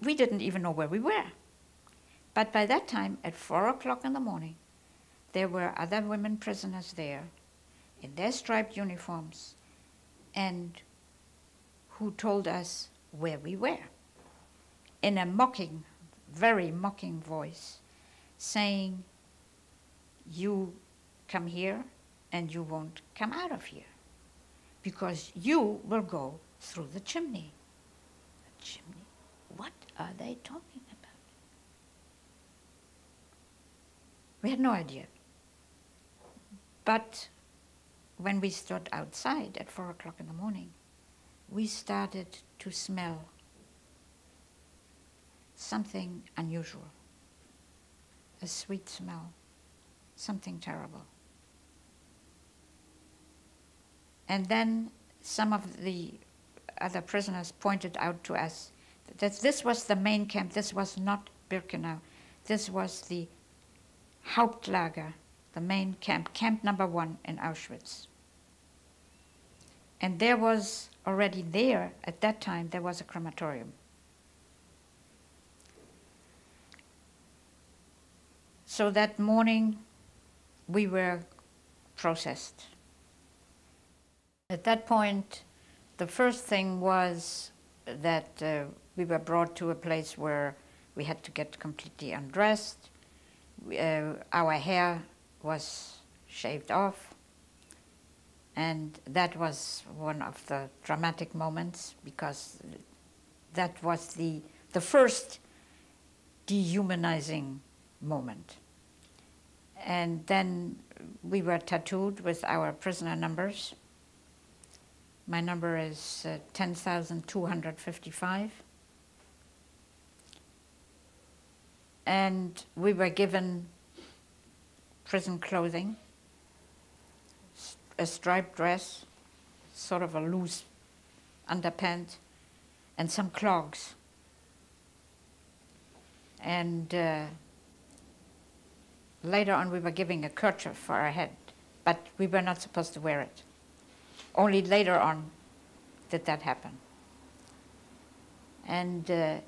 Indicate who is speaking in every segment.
Speaker 1: We didn't even know where we were. But by that time, at 4 o'clock in the morning, there were other women prisoners there in their striped uniforms and who told us where we were in a mocking, very mocking voice, saying, you come here and you won't come out of here because you will go through the chimney. The chimney? What are they talking about? We had no idea. But when we stood outside at 4 o'clock in the morning, we started to smell something unusual, a sweet smell, something terrible. And then some of the other prisoners pointed out to us that this was the main camp, this was not Birkenau, this was the Hauptlager, the main camp, camp number 1 in Auschwitz. And there was already there, at that time, there was a crematorium. So that morning, we were processed. At that point, the first thing was that we were brought to a place where we had to get completely undressed. Our hair was shaved off, and that was one of the dramatic moments because that was the first dehumanizing moment. And then we were tattooed with our prisoner numbers. My number is 10,255. And we were given prison clothing, a striped dress, sort of a loose underpant, and some clogs. And later on we were given a kerchief for our head, but we were not supposed to wear it. Only later on did that happen. And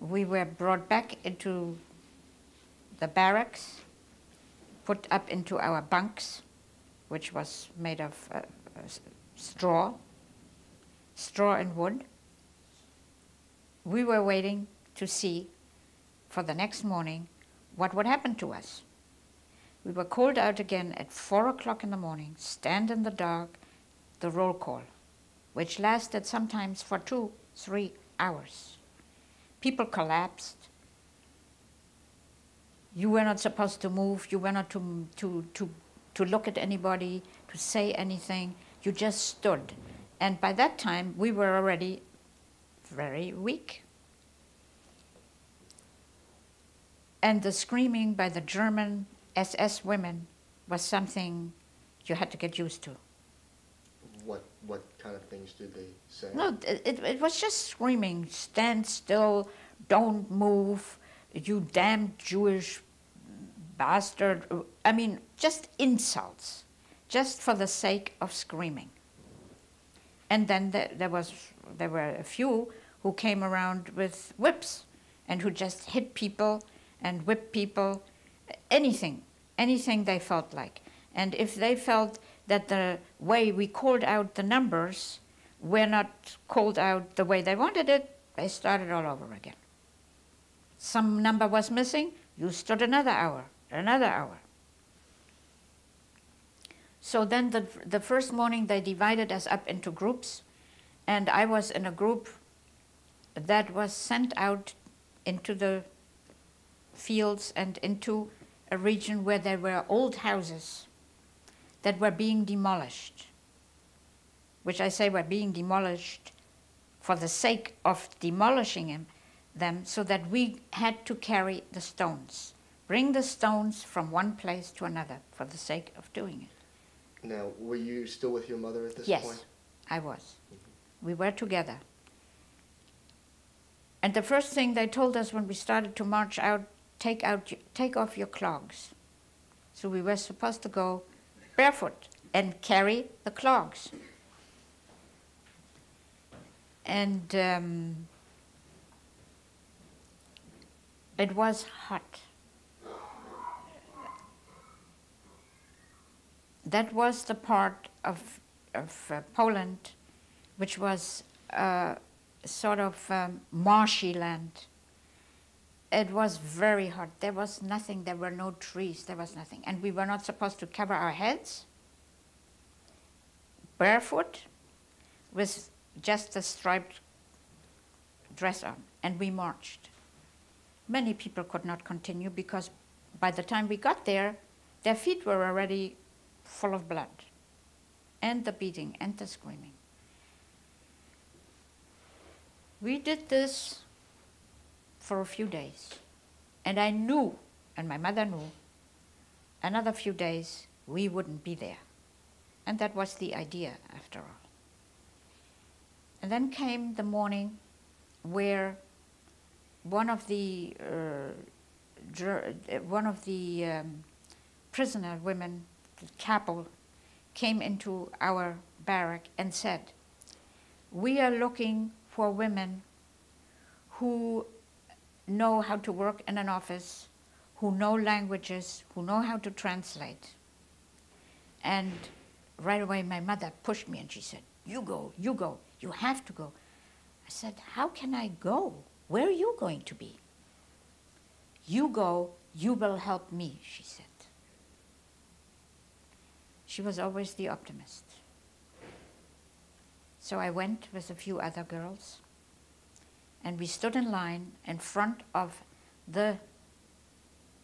Speaker 1: we were brought back into the barracks, put up into our bunks, which was made of straw and wood. We were waiting to see for the next morning what would happen to us. We were called out again at 4 o'clock in the morning, stand in the dark, the roll call, which lasted sometimes for 2-3 hours. People collapsed. You were not supposed to move. You were not to look at anybody, to say anything. You just stood. And by that time, we were already very weak. And the screaming by the German SS women was something you had to get used to.
Speaker 2: What kind of things did they say?
Speaker 1: No, it was just screaming, stand still, don't move, you damned Jewish bastard. I mean, just insults, just for the sake of screaming. And then there were a few who came around with whips and who just hit people and whipped people, anything they felt like. And if they felt that the way we called out the numbers were not called out the way they wanted it, they started all over again. Some number was missing, you stood another hour. So then the first morning they divided us up into groups, and I was in a group that was sent out into the fields and into a region where there were old houses that were being demolished, which I say were being demolished for the sake of demolishing them, so that we had to carry the stones, bring the stones from one place to another for the sake of doing it.
Speaker 2: Now, were you still with your mother at this point?
Speaker 1: Yes, I was. We were together. And the first thing they told us when we started to march out, take off your clogs. So we were supposed to go barefoot and carry the clogs. And it was hot. That was the part of Poland which was sort of marshy land. It was very hot. There was nothing. There were no trees. There was nothing. And we were not supposed to cover our heads, barefoot, with just a striped dress on. And we marched. Many people could not continue because by the time we got there, their feet were already full of blood, and the beating and the screaming. We did this for a few days, and I knew, and my mother knew, another few days we wouldn't be there. And that was the idea, after all. And then came the morning where one of the prisoner women, the Capel, came into our barrack and said, "We are looking for women who know how to work in an office, who know languages, who know how to translate." And right away my mother pushed me and she said, "You go, you have to go." I said, "How can I go? Where are you going to be?" "You go, you will help me," she said. She was always the optimist. So I went with a few other girls, and we stood in line in front of the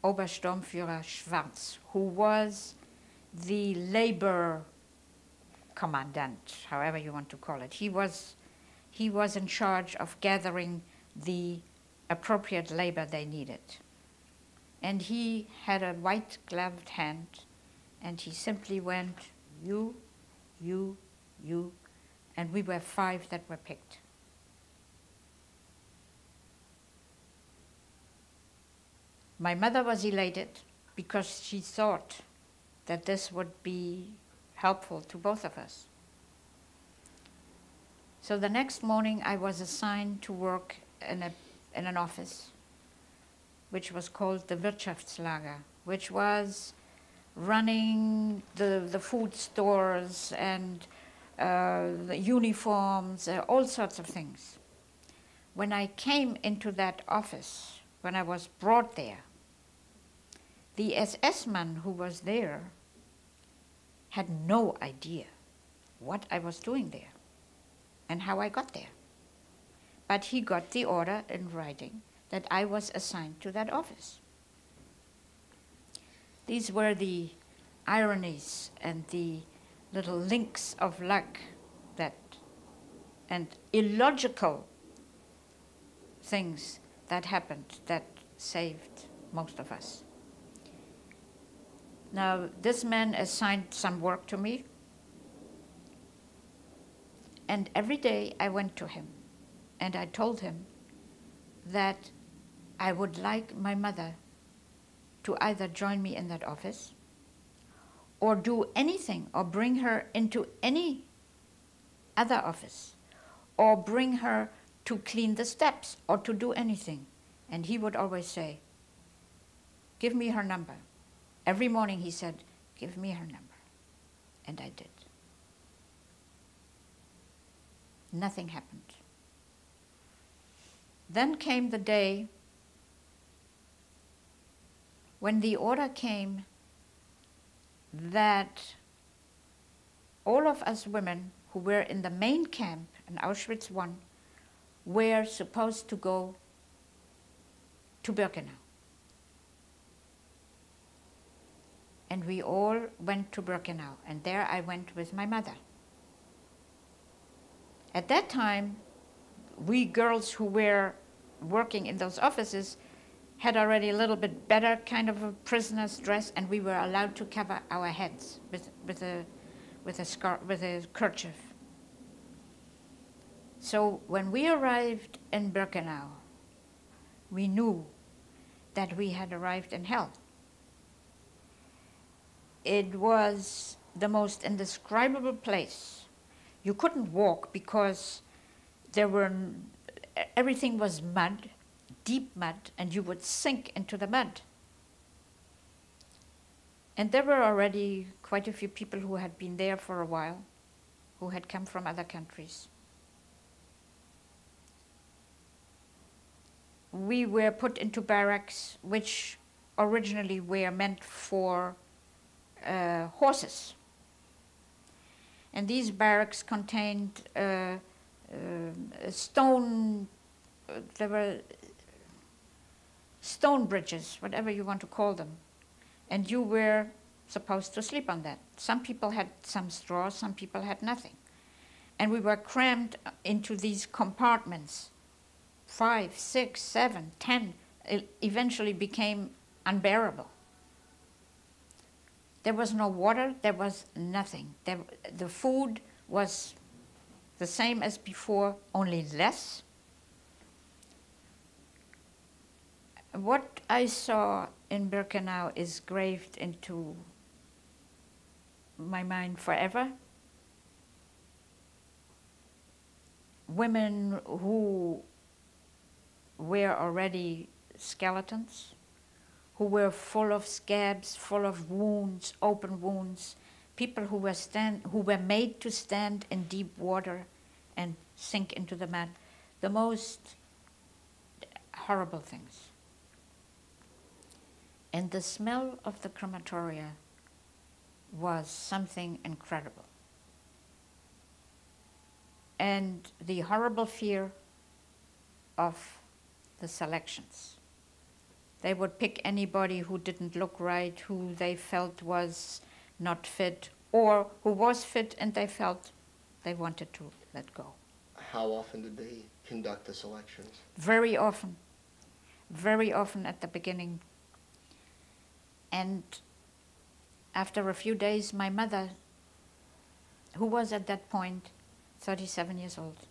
Speaker 1: Obersturmführer Schwarz, who was the labor commandant, however you want to call it. He was in charge of gathering the appropriate labor they needed. And he had a white-gloved hand, and he simply went, "You, you, you," and we were 5 that were picked. My mother was elated because she thought that this would be helpful to both of us. So the next morning I was assigned to work in an office which was called the Wirtschaftslager, which was running the food stores and the uniforms, all sorts of things. When I came into that office, when I was brought there, the SS man who was there had no idea what I was doing there and how I got there. But he got the order in writing that I was assigned to that office. These were the ironies and the little links of luck and illogical things that happened that saved most of us. Now, this man assigned some work to me, and every day I went to him and I told him that I would like my mother to either join me in that office or do anything, or bring her into any other office, or bring her to clean the steps, or to do anything. And he would always say, "Give me her number." Every morning he said, "Give me her number." And I did. Nothing happened. Then came the day when the order came that all of us women who were in the main camp in Auschwitz I were supposed to go to Birkenau. And we all went to Birkenau, and there I went with my mother. At that time, we girls who were working in those offices had already a little bit better kind of a prisoner's dress, and we were allowed to cover our heads with a kerchief. So when we arrived in Birkenau, we knew that we had arrived in hell. It was the most indescribable place. You couldn't walk because there were, everything was mud, deep mud, and you would sink into the mud. And there were already quite a few people who had been there for a while, who had come from other countries. We were put into barracks which originally were meant for horses. And these barracks contained stone, there were stone bridges, whatever you want to call them. And you were supposed to sleep on that. Some people had some straw, some people had nothing. And we were crammed into these compartments, 5, 6, 7, 10. It eventually became unbearable. There was no water, there was nothing. The food was the same as before, only less. What I saw in Birkenau is graved into my mind forever. Women who were already skeletons, who were full of scabs, full of wounds, open wounds, people who were made to stand in deep water and sink into the mud. The most horrible things. And the smell of the crematoria was something incredible. And the horrible fear of the selections. They would pick anybody who didn't look right, who they felt was not fit, or who was fit and they felt they wanted to let go.
Speaker 2: How often did they conduct the selections?
Speaker 1: Very often. Very often at the beginning. And after a few days, my mother, who was at that point 37 years old,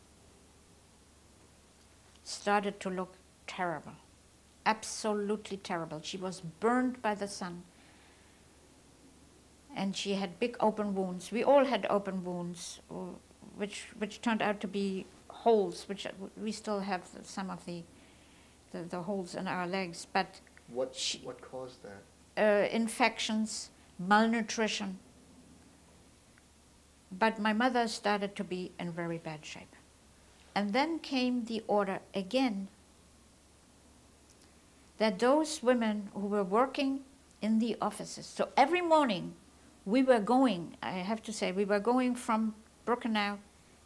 Speaker 1: started to look terrible, absolutely terrible. She was burned by the sun, and she had big open wounds. We all had open wounds, which turned out to be holes, which we still have some of the holes in our legs. But
Speaker 2: what caused that?
Speaker 1: Infections, malnutrition. But my mother started to be in very bad shape. And then came the order again that those women who were working in the offices, so every morning we were going, I have to say, we were going from Birkenau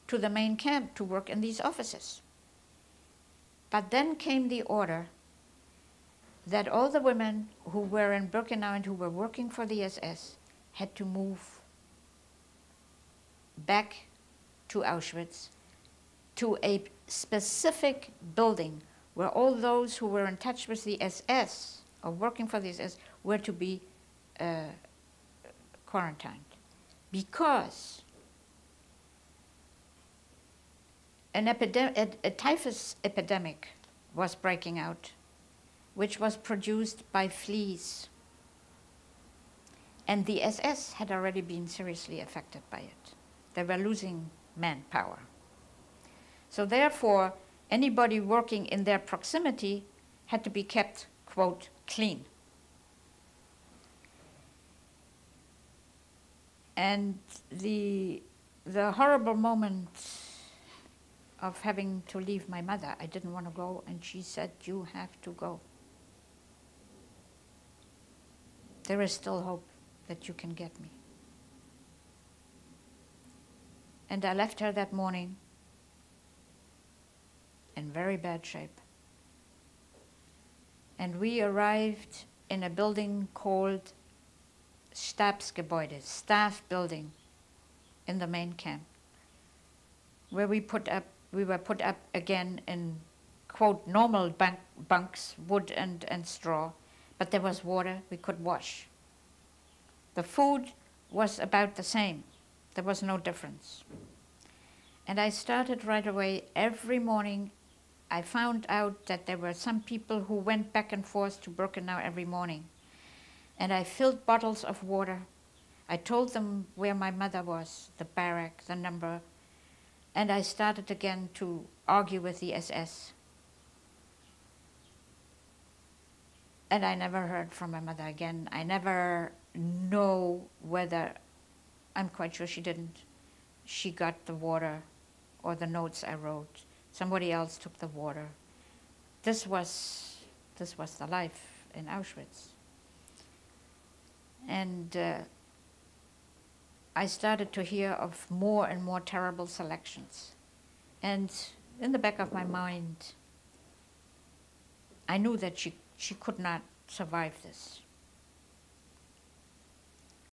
Speaker 1: to the main camp to work in these offices. But then came the order that all the women who were in Birkenau and who were working for the SS had to move back to Auschwitz, to a specific building where all those who were in touch with the SS or working for the SS were to be quarantined. Because a typhus epidemic was breaking out, which was produced by fleas. And the SS had already been seriously affected by it. They were losing manpower. So therefore, anybody working in their proximity had to be kept, quote, clean. And the horrible moment of having to leave my mother, I didn't want to go, and she said, "You have to go. There is still hope that you can get me." And I left her that morning in very bad shape. And we arrived in a building called Stabsgebäude, staff building, in the main camp, where we were put up again in, quote, normal bunks, wood and straw, but there was water, we could wash. The food was about the same. There was no difference. And I started right away. Every morning I found out that there were some people who went back and forth to Birkenau every morning. And I filled bottles of water. I told them where my mother was, the barrack, the number. And I started again to argue with the SS. And I never heard from my mother again. I never know whether, I'm quite sure she didn't. She got the water or the notes I wrote. Somebody else took the water. This was the life in Auschwitz. And I started to hear of more and more terrible selections. And in the back of my mind, I knew that she could not survive this.